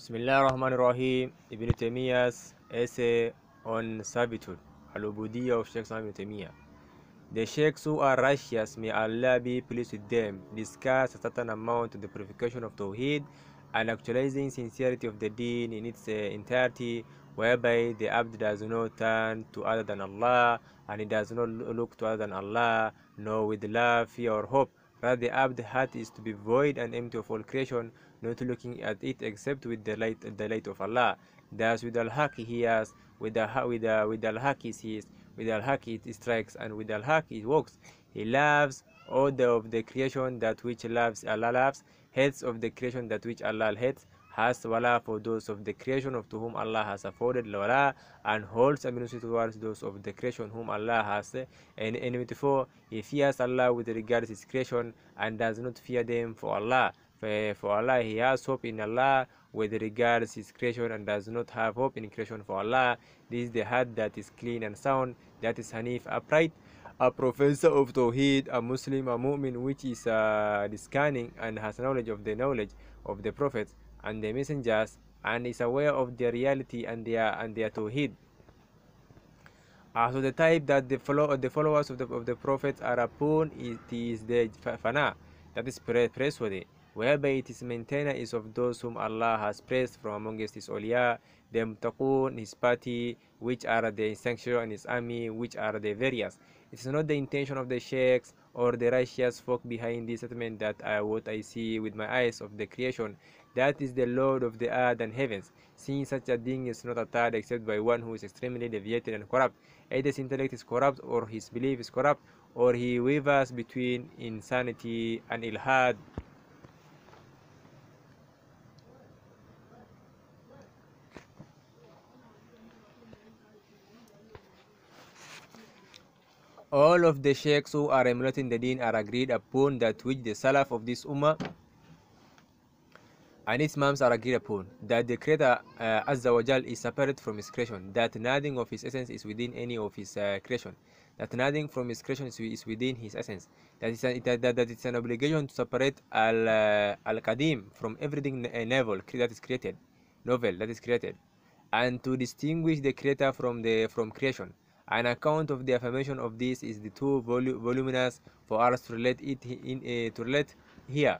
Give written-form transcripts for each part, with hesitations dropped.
Bismillahirrahmanirrahim. Ibn Taymiyyah's essay on servitude, Al-Ubudiyyah of Sheikh Ibn Taymiyyah. The sheikhs who are righteous, may Allah be pleased with them, discuss a certain amount of the purification of Tawheed and actualizing sincerity of the deen in its entirety, whereby the abd does not turn to other than Allah, and he does not look to other than Allah, nor with love, fear, or hope. Rather, the abd heart is to be void and empty of all creation, not looking at it except with the light of Allah. Thus, with al-haq he hears, with al-haq he sees, with al-haq it strikes, and with al-haq it walks. He loves all of the creation that which loves Allah loves, hates of the creation that which Allah hates, has wala for those of the creation of to whom Allah has afforded wala, and holds enmity towards those of the creation whom Allah has an enmity for. He fears Allah with regards to his creation and does not fear them for Allah. For Allah, he has hope in Allah with regards to his creation and does not have hope in creation for Allah. This is the heart that is clean and sound, that is Hanif, upright, a professor of Tawheed, a Muslim, a Mu'min, which is discerning and has knowledge of the prophets and the messengers, and is aware of their reality and their Tawheed. So the type that the followers of the prophets are upon, it is the fana, that is praiseworthy, whereby it is maintainer is of those whom Allah has praised from amongst his awliya, the muttaqun, his party, which are the sanctuary, and his army, which are the various. It is not the intention of the sheikhs or the righteous folk behind this statement that what I see with my eyes of the creation, that is the Lord of the earth and heavens, seeing such a thing is not uttered except by one who is extremely deviated and corrupt. Either his intellect is corrupt, or his belief is corrupt, or he wavers between insanity and ilhad. All of the sheikhs who are emulating the deen are agreed upon that which the salaf of this ummah and its imams are agreed upon, that the Creator Azza wa Jal is separate from his creation, that nothing of his essence is within any of his creation, that nothing from his creation is within his essence, that it's an obligation to separate al-Qadim from everything novel that is created, and to distinguish the Creator from creation. An account of the affirmation of this is the too voluminous for us to relate here.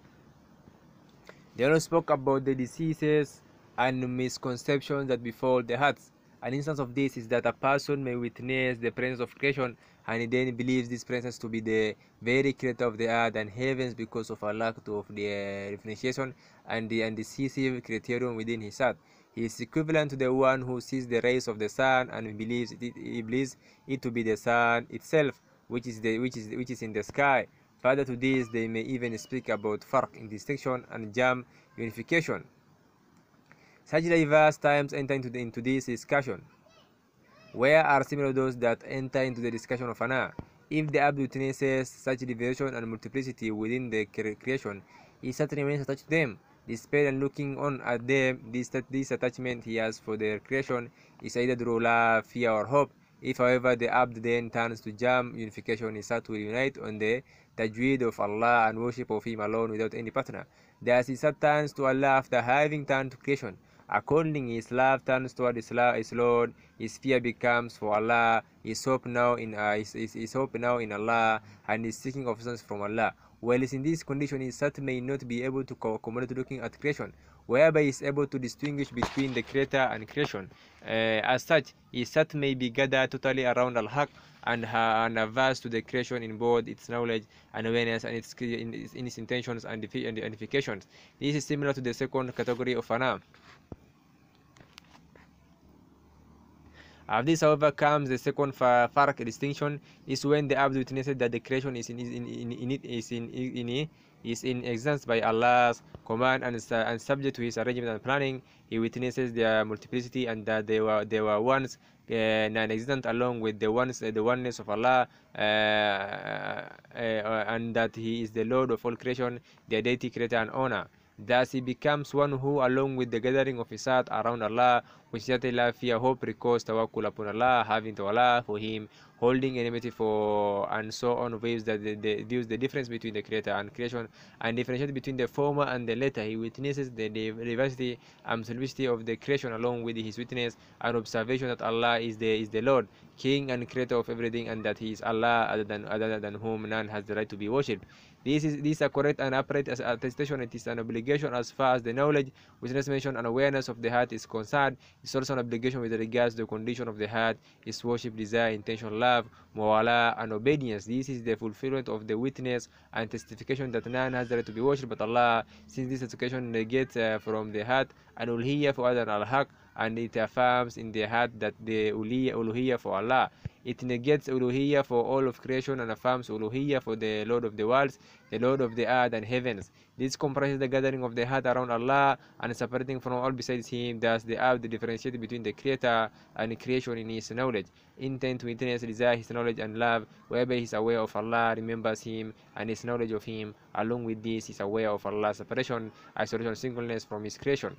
They also spoke about the diseases and misconceptions that befall the hearts. An instance of this is that a person may witness the presence of creation, and he then believes this presence to be the very creator of the earth and heavens because of a lack of the differentiation and the decisive criterion within his heart. He is equivalent to the one who sees the rays of the sun and believes it to be the sun itself, which is in the sky. Further to this, they may even speak about farq in distinction and jam unification. Such diverse terms enter into this discussion. Where are similar those that enter into the discussion of ana? If the abd witnesses such division and multiplicity within the creation, he certainly remains attached to them. Despite and looking on at them, this attachment he has for their creation is either through love, fear, or hope. If, however, the abd then turns to jam unification, he starts to unite on the tajweed of Allah and worship of Him alone without any partner. Thus, he turns to Allah after having turned to creation. Accordingly, his love turns toward his Lord. His fear becomes for Allah. His hope now in Allah, and his seeking of assistance from Allah. While in this condition, he certainly may not be able to accommodate looking at creation, whereby he is able to distinguish between the Creator and creation. As such, his heart may be gathered totally around al-haq and averse to the creation in both its knowledge and awareness and in its intentions and edifications. This is similar to the second category of ana. Of this, however, comes the second farq distinction, is when the abd witnesses that the creation is in existence by Allah's command and subject to His arrangement and planning. He witnesses their multiplicity and that they were once non-existent along with the oneness of Allah, and that He is the Lord of all creation, their deity, creator, and owner. Thus he becomes one who, along with the gathering of his heart around Allah, which certainly love, fear, hope, recourse, tawakkul upon Allah, having tawallah for him, holding enmity for, and so on, views the difference between the creator and creation, and differentiate between the former and the latter. He witnesses the diversity and simplicity of the creation, along with his witness and observation that Allah is the Lord, King and Creator of everything, and that He is Allah, other than whom none has the right to be worshipped. This is a correct and upright attestation. It is an obligation as far as the knowledge, witness, mention, and awareness of the heart is concerned. It's also an obligation with regards to the condition of the heart, its worship, desire, intention, love, muwala, and obedience. This is the fulfillment of the witness and testification that none has the right to be worshipped but Allah, since this education negates from the heart an uluhiyya for other al-haq, and it affirms in the heart that the uluhiyya for Allah. It negates uluhiyya for all of creation and affirms uluhiyya for the Lord of the worlds, the Lord of the earth and heavens. This comprises the gathering of the heart around Allah and separating from all besides Him. Thus the abd differentiates between the Creator and creation in His knowledge, intent, witness, desire, His knowledge and love. Wherever He is aware of Allah, remembers Him and His knowledge of Him. Along with this, He is aware of Allah's separation, isolation, singleness from His creation.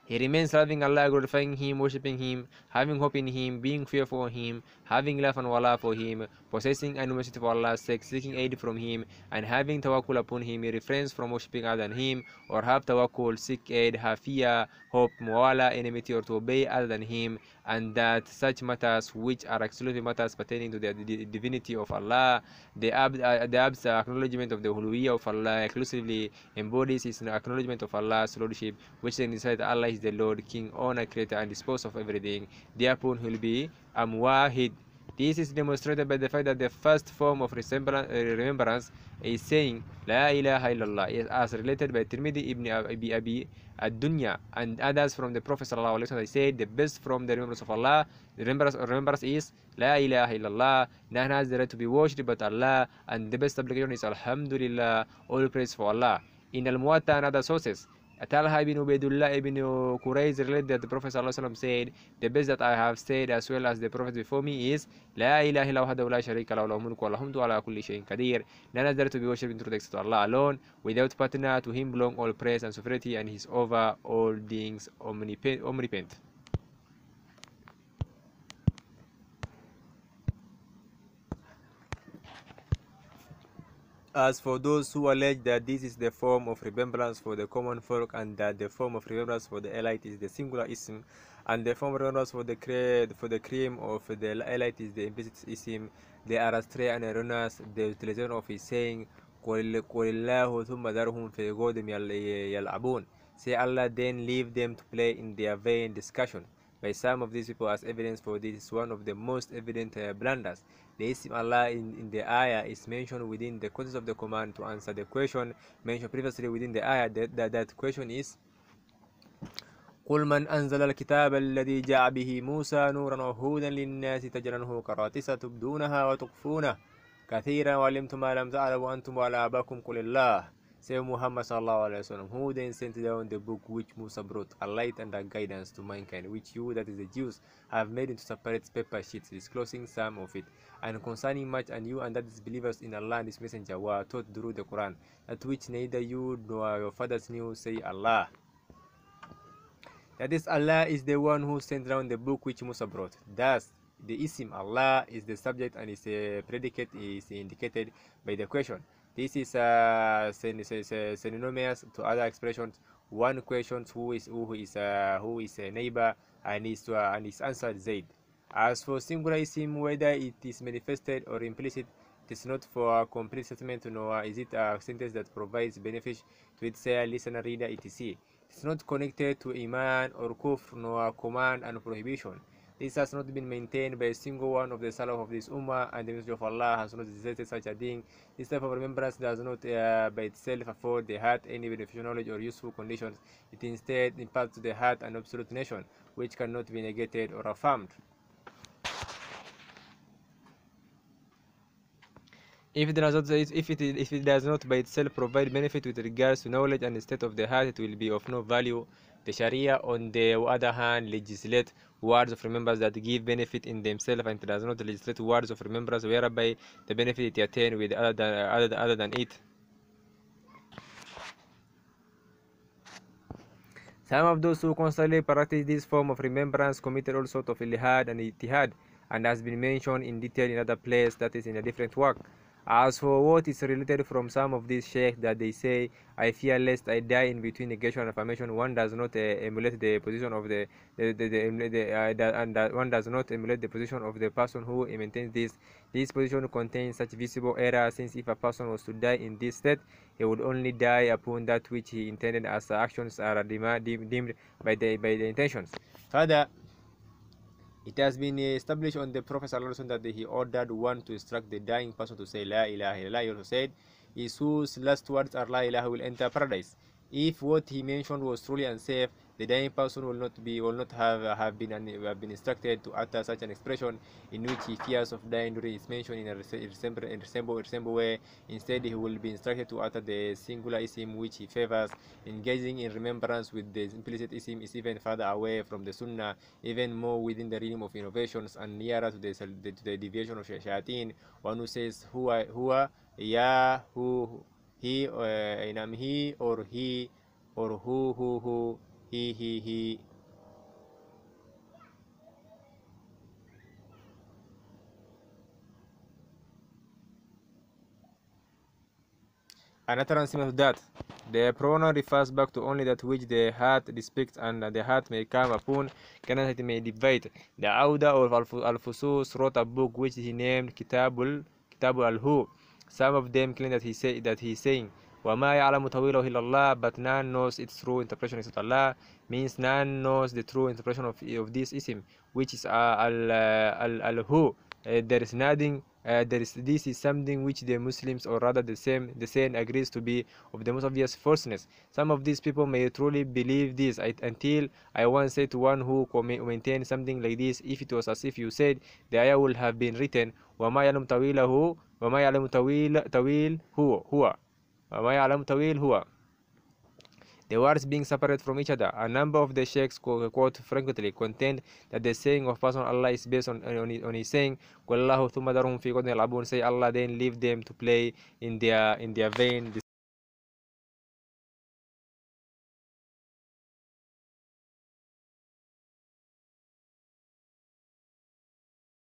He remains loving Allah, glorifying Him, worshipping Him, having hope in Him, being fearful of Him, having love and wala for Him, possessing animosity for Allah's sake, seeking aid from Him, and having tawakkul upon Him. He refrains from worshipping other than Him, or have tawakkul, seek aid, have fear, hope, muwala, enmity, or to obey other than Him, and that such matters which are exclusive matters pertaining to the divinity of Allah. The abd's acknowledgement of the uluhiyya of Allah exclusively embodies his acknowledgement of Allah's lordship, which signifies that Allah is the Lord, King, owner, creator, and disposer of everything. Thereupon he will be Wahid. This is demonstrated by the fact that the first form of remembrance is saying La ilaha illallah, as related by Tirmidhi ibn Abi ad-Dunya and others from the Prophet sallallahu alaihi wasallam. They said the best from the remembrance of Allah, the remembrance is La ilaha illallah, none has the right to be worshipped but Allah, and the best application is Alhamdulillah, all praise for Allah. In Al-Muwatta and other sources, Talha ibn Ubaidullah ibn Qurayz related that the Prophet ﷺ said, the best that I have said as well as the Prophet before me is La ilaha illa wahdahu la sharika lahu lahul mulku wa lahul hamdu ala kulli shay'in qadir. None is there to be worshipped in truth except Allah alone, without partner. To Him belong all praise and sovereignty, and He is over all things omnipotent. As for those who allege that this is the form of remembrance for the common folk, and that the form of remembrance for the elite is the singular ism, and the form of remembrance for the cream of the elite is the implicit ism, they are astray and erroneous. The utilization of his saying قُلِ اللَّهُ ثُمَّ ذَرْهُمْ فِي غَوْضِهِمْ يَلْعَبُونَ, say Allah, then leave them to play in their vain discussion. By some of these people, as evidence for this is one of the most evident blunders. The ism Allah in the ayah is mentioned within the context of the command to answer the question mentioned previously within the ayah. That question is قُلْ مَنْ أَنزَلَ الْكِتَابَ الَّذِي جَاءَ بِهِ مُوسَى نُورًا وَهُدًى لِلنَّاسِ تَجْعَلُونَهُ كَرَاطِيسَ تُبْدُونَهَا وَتُخْفُونَهُ كَثِيرًا وَعَلِمْتُم مَّا لَمْ تَعْلَمُوا أَنتُمْ وَلَا آبَاؤُكُمْ قُلِ اللَّهُ. Say Muhammad sallallahu alaihi wasallam, who then sent down the book which Musa brought, a light and a guidance to mankind, which you, that is the Jews, have made into separate paper sheets, disclosing some of it, and concerning much, and you and that is believers in Allah and His Messenger were taught through the Quran, that which neither you nor your fathers knew, say Allah. That is, Allah is the one who sent down the book which Musa brought. Thus, the ism Allah is the subject, and its predicate is indicated by the question. This is synonymous to other expressions. One questions who is a neighbor, and is answered Zaid. As for singular ism, whether it is manifested or implicit, it is not for a complete statement, nor is it a sentence that provides benefit to its listener, reader, etc. It is not connected to iman or kufr, nor command and prohibition. This has not been maintained by a single one of the Salaf of this Ummah, and the Messenger of Allah has not suggested such a thing. This type of remembrance does not by itself afford the heart any beneficial knowledge or useful conditions. It instead imparts to the heart an absolute nation, which cannot be negated or affirmed. If it does not by itself provide benefit with regards to knowledge and the state of the heart, it will be of no value. The Sharia, on the other hand, legislate words of remembrance that give benefit in themselves, and it does not legislate words of remembrance whereby the benefit is attained with other than it. Some of those who constantly practice this form of remembrance committed all sorts of ilhad and ijtihad, and has been mentioned in detail in other place, that is in a different work. As for what is related from some of these sheikhs, that they say, I fear lest I die in between negation and affirmation, one does not emulate the position of and one does not emulate the position of the person who maintains this. This position contains such visible error, since if a person was to die in this state, he would only die upon that which he intended, as the actions are deemed by the intentions. Further, it has been established on the Prophet ﷺ that he ordered one to instruct the dying person to say La ilaha illallah. He also said, "He whose last words are La ilaha will enter paradise." If what he mentioned was truly unsafe, the dying person will not have been instructed to utter such an expression in which he fears of dying during its mention in a resemble way. Instead, he will be instructed to utter the singular ism which he favors. Engaging in remembrance with the implicit ism is even further away from the sunnah, even more within the realm of innovations, and nearer to the deviation of shayateen. One who says huwa, ya, who, he, he, or he, or who, he. Another similar to that, the pronoun refers back to only that which the heart depicts, and the heart may come upon, cannot it may divide. The Auda or Al-Fusus wrote a book which he named Kitabul Al-Hu. Some of them claim that he's saying, وَمَا يَعْلَمُ تَوِيلَهُ إِلَّا اللَّهِ, but none knows its true interpretation except Allah, means none knows the true interpretation of this ism, which is Al-Hu. There is nothing. This is something which the Muslims, or rather the same agrees to be of the most obvious falseness. Some of these people may truly believe this, until I once said to one who maintained something like this, if it was as if you said, the ayah would have been written, وَمَا يَعْلَمُ تَوِيلَهُ وَمَا يَعْلَمُ تَوِيل هُوَ وَمَا يَعْلَمُ تَوِيل هُوَ. The words being separate from each other. A number of the sheikhs quote frequently contend that the saying of person Allah is based on his saying, "Wallahu thumma darum fi qadni al-abun," say Allah then leave them to play in their vain